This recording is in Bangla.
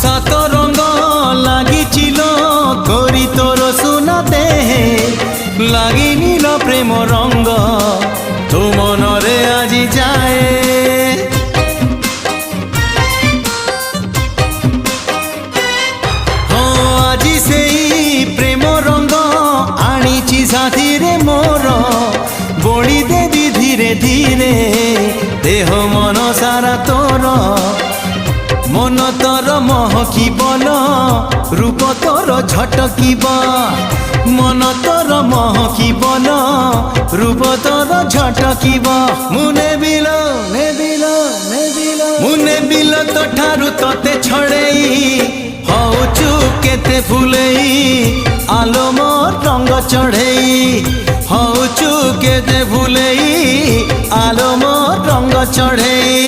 সাত রঙ লাগিছিল করি তোর সুনা দেহে লাগি নীল প্রেম রঙ্গ তো মনরে আজি যায় আজি সেই প্রেম রঙ্গ আনিছি সাথীরে মোর বড়ি দেবি ধীরে ধীরে দেহ মন সারা তোর মন তোর মহকিবল রূপ তোর ঝটকিব মন তোর মহকিবল রূপ তোর ঝটকিব মুনে বিল মুনে বিল তো ঠারু তোতে ছড়েই হউচু কেতে ফুলেই আলো মোর রঙ্গ চढ़ेई হউচু কেতে ফুলেই আলো মোর রঙ্গ চढ़ेई